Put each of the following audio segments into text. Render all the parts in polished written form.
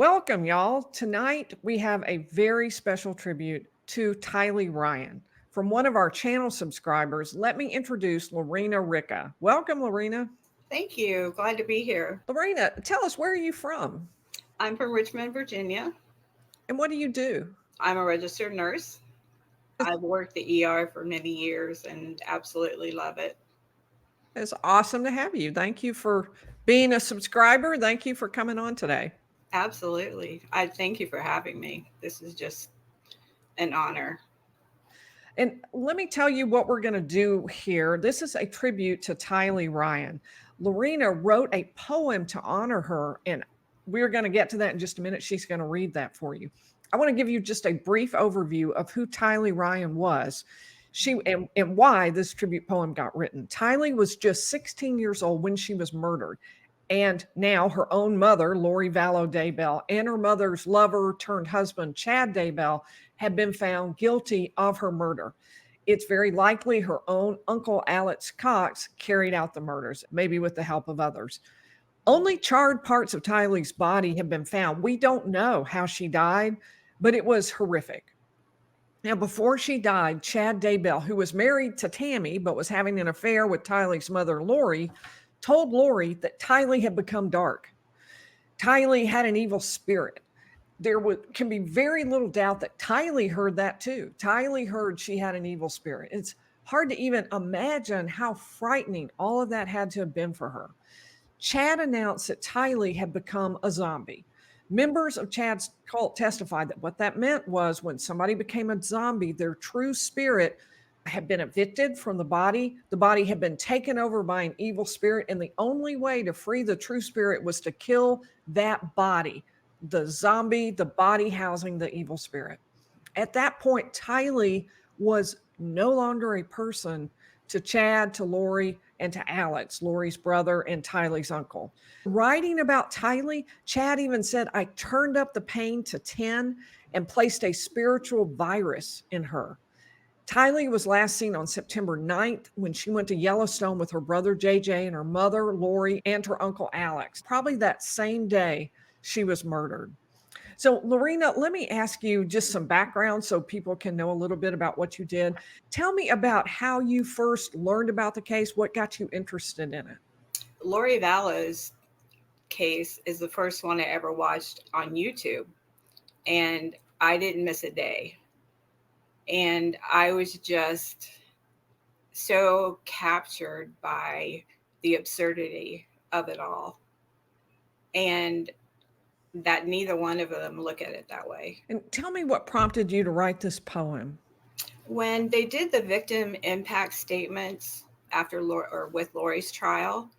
Welcome, y'all. Tonight we have a very special tribute to Tylee Ryan. From one of our channel subscribers, let me introduce Lorena Ricca. Welcome, Lorena. Thank you. Glad to be here. Lorena, tell us, where are you from I'm from Richmond, Virginia. and what do you do? I'm a registered nurse. I've worked the ER for many years and absolutely love it. It's awesome to have you. Thank you for being a subscriber. Thank you for coming on today. Absolutely. I thank you for having me. This is just an honor. And let me tell you what we're going to do here. This is a tribute to Tylee Ryan. Lorena wrote a poem to honor her, and we're going to get to that in just a minute. She's going to read that for you. I want to give you just a brief overview of who Tylee Ryan was. And why this tribute poem got written. Tylee was just 16 years old when she was murdered. And now her own mother, Lori Vallow Daybell, and her mother's lover turned husband, Chad Daybell, had been found guilty of her murder. It's very likely her own uncle, Alex Cox, carried out the murders, maybe with the help of others. Only charred parts of Tylee's body have been found. We don't know how she died, but it was horrific. Now, before she died, Chad Daybell, who was married to Tammy but was having an affair with Tylee's mother, Lori, told Lori that Tylee had become dark. Tylee had an evil spirit. Can be very little doubt that Tylee heard that too. Tylee heard she had an evil spirit. It's hard to even imagine how frightening all of that had to have been for her. Chad announced that Tylee had become a zombie. Members of Chad's cult testified that what that meant was when somebody became a zombie, their true spirit had been evicted from the body. The body had been taken over by an evil spirit, and the only way to free the true spirit was to kill that body, the zombie, the body housing the evil spirit. At that point, Tylee was no longer a person to Chad, to Lori, and to Alex, Lori's brother and Tylee's uncle. Writing about Tylee, Chad even said, I turned up the pain to 10 and placed a spiritual virus in her. Tylee was last seen on September 9th when she went to Yellowstone with her brother JJ and her mother Lori and her uncle Alex. Probably that same day she was murdered. So, Lorena, let me ask you just some background so people can know a little bit about what you did. Tell me about how you first learned about the case, what got you interested in it. Lori Vallow's case is the first one I ever watched on YouTube, and I didn't miss a day. And I was just so captured by the absurdity of it all. And that neither one of them look at it that way. And tell me what prompted you to write this poem. When they did the victim impact statements after or with Lori's trial,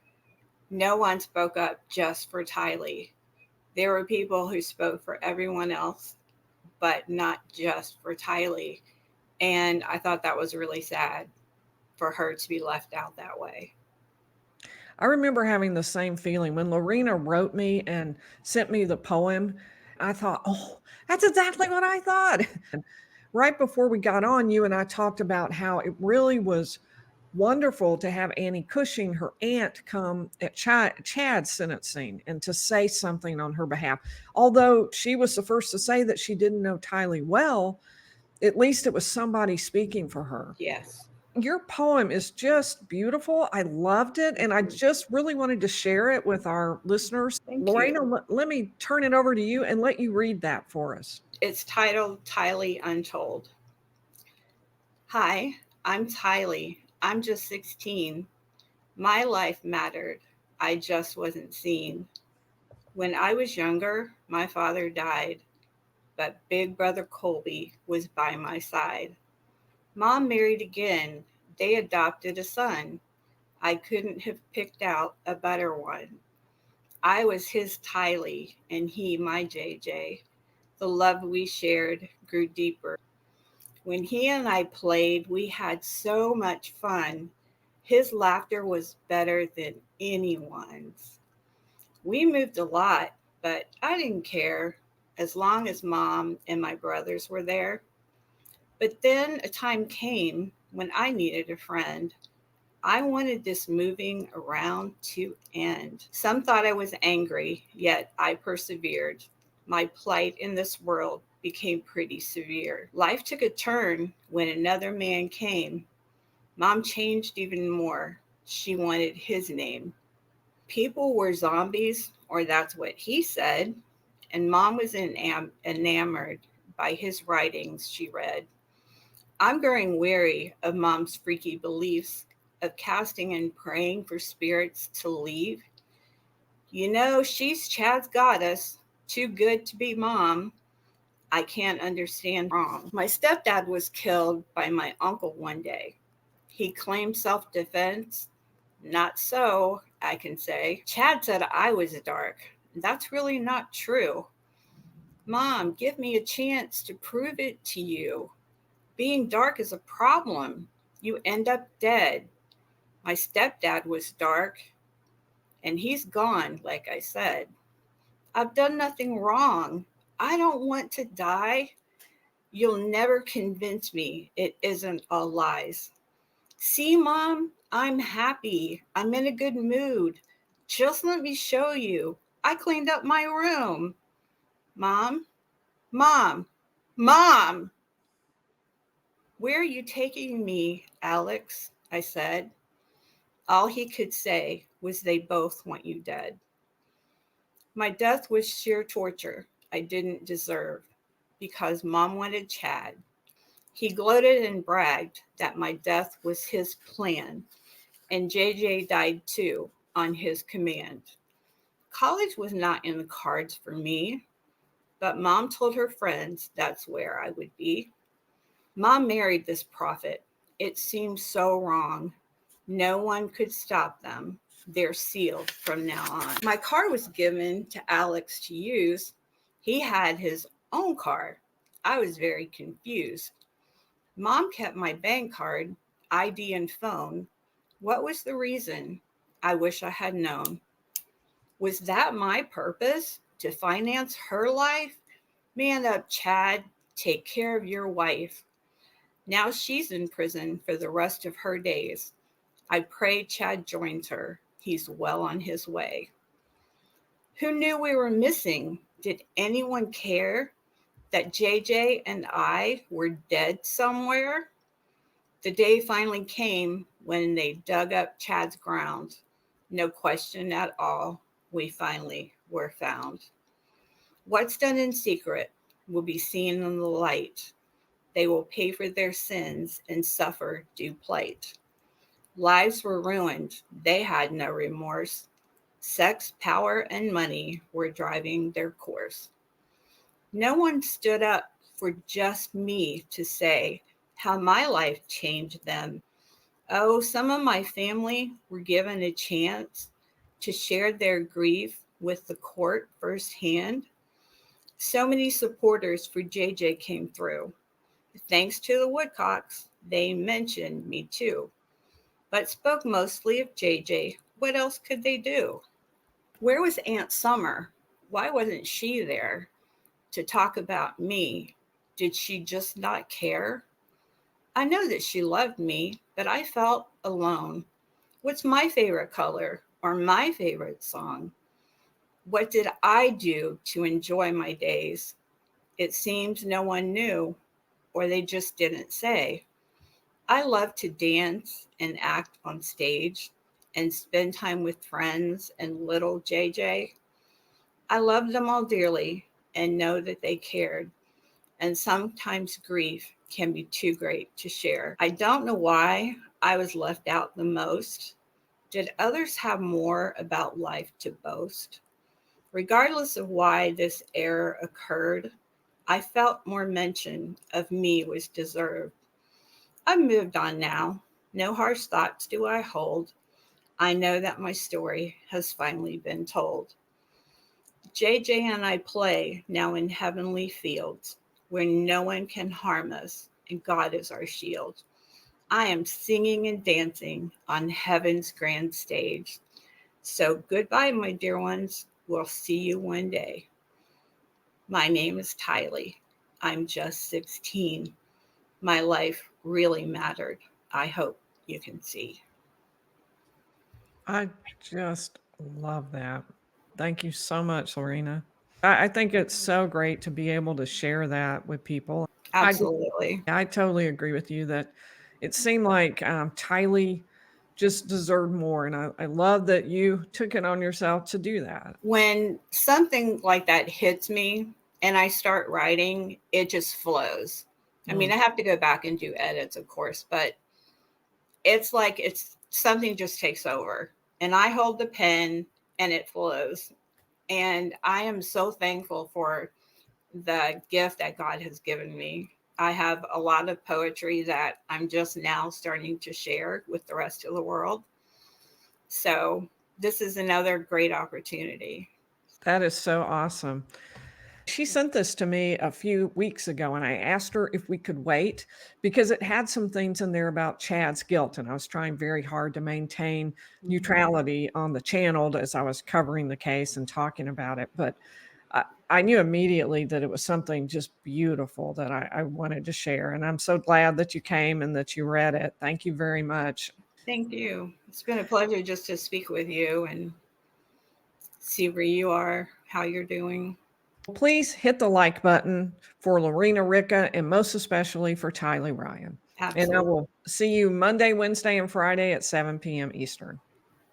no one spoke up just for Tylee. There were people who spoke for everyone else, but not just for Tylee. And I thought that was really sad for her to be left out that way. I remember having the same feeling when Lorena wrote me and sent me the poem. I thought, oh, that's exactly what I thought. Right before we got on, you and I talked about how it really was wonderful to have Annie Cushing, her aunt, come at Chad's sentencing and to say something on her behalf. Although she was the first to say that she didn't know Tylee well, at least it was somebody speaking for her. Yes. Your poem is just beautiful. I loved it, and I just really wanted to share it with our listeners. Thank Lorena, you. let me turn it over to you and let you read that for us. It's titled Tylee Untold. Hi, I'm Tylee. I'm just 16. My life mattered. I just wasn't seen. When I was younger, my father died, but big brother Colby was by my side. Mom married again. They adopted a son. I couldn't have picked out a better one. I was his Tylee and he my JJ. The love we shared grew deeper. When he and I played, we had so much fun. His laughter was better than anyone's. We moved a lot, but I didn't care as long as mom and my brothers were there. But then a time came when I needed a friend. I wanted this moving around to end. Some thought I was angry, yet I persevered. My plight in this world became pretty severe. Life took a turn when another man came. Mom changed even more. She wanted his name. People were zombies, or that's what he said, and Mom was enamored by his writings she read. I'm growing weary of Mom's freaky beliefs of casting and praying for spirits to leave. You know, she's Chad's goddess, too good to be Mom. I can't understand wrong. My stepdad was killed by my uncle one day. He claimed self defense. Not so, I can say. Chad said I was dark. That's really not true. Mom, give me a chance to prove it to you. Being dark is a problem. You end up dead. My stepdad was dark, and he's gone, like I said. I've done nothing wrong. I don't want to die. You'll never convince me it isn't all lies. See, Mom, I'm happy. I'm in a good mood. Just let me show you. I cleaned up my room. Mom, Mom, Mom! Where are you taking me, Alex? I said. All he could say was they both want you dead. My death was sheer torture I didn't deserve because Mom wanted Chad. He gloated and bragged that my death was his plan, and JJ died too on his command. College was not in the cards for me, but Mom told her friends that's where I would be. Mom married this prophet. It seemed so wrong. No one could stop them. They're sealed from now on. My car was given to Alex to use. He had his own car. I was very confused. Mom kept my bank card, ID, and phone. What was the reason? I wish I had known. Was that my purpose? To finance her life? Man up, Chad. Take care of your wife. Now she's in prison for the rest of her days. I pray Chad joins her. He's well on his way. Who knew we were missing? Did anyone care that JJ and I were dead somewhere? The day finally came when they dug up Chad's ground. No question at all, we finally were found. What's done in secret will be seen in the light. They will pay for their sins and suffer due plight. Lives were ruined, they had no remorse. Sex, power, and money were driving their course. No one stood up for just me to say how my life changed them. Oh, some of my family were given a chance to share their grief with the court firsthand. So many supporters for JJ came through. Thanks to the Woodcocks, they mentioned me too, but spoke mostly of JJ. What else could they do? Where was Aunt Summer? Why wasn't she there to talk about me? Did she just not care? I know that she loved me, but I felt alone. What's my favorite color or my favorite song? What did I do to enjoy my days? It seems no one knew, or they just didn't say. I love to dance and act on stage and spend time with friends and little JJ. I love them all dearly and know that they cared. And sometimes grief can be too great to share. I don't know why I was left out the most. Did others have more about life to boast? Regardless of why this error occurred, I felt more mention of me was deserved. I've moved on now. No harsh thoughts do I hold. I know that my story has finally been told. JJ and I play now in heavenly fields where no one can harm us and God is our shield. I am singing and dancing on heaven's grand stage. So goodbye, my dear ones. We'll see you one day. My name is Tylee. I'm just 16. My life really mattered. I hope you can see. I just love that. Thank you so much, Lorena. I think it's so great to be able to share that with people. Absolutely. I totally agree with you that it seemed like Tylee just deserved more. And I love that you took it on yourself to do that. When something like that hits me and I start writing, it just flows. I mean, I have to go back and do edits, of course, but it's like it's something just takes over and I hold the pen and it flows. And I am so thankful for the gift that God has given me. I have a lot of poetry that I'm just now starting to share with the rest of the world. So this is another great opportunity. That is so awesome. She sent this to me a few weeks ago, and I asked her if we could wait because it had some things in there about Chad's guilt. And I was trying very hard to maintain neutrality on the channel as I was covering the case and talking about it. But I knew immediately that it was something just beautiful that I wanted to share. And I'm so glad that you came and that you read it. Thank you very much. Thank you. It's been a pleasure just to speak with you and see where you are, how you're doing. Please hit the like button for Lorena Ricca and most especially for Tylee Ryan. Absolutely. And I will see you Monday, Wednesday, and Friday at 7 p.m. Eastern.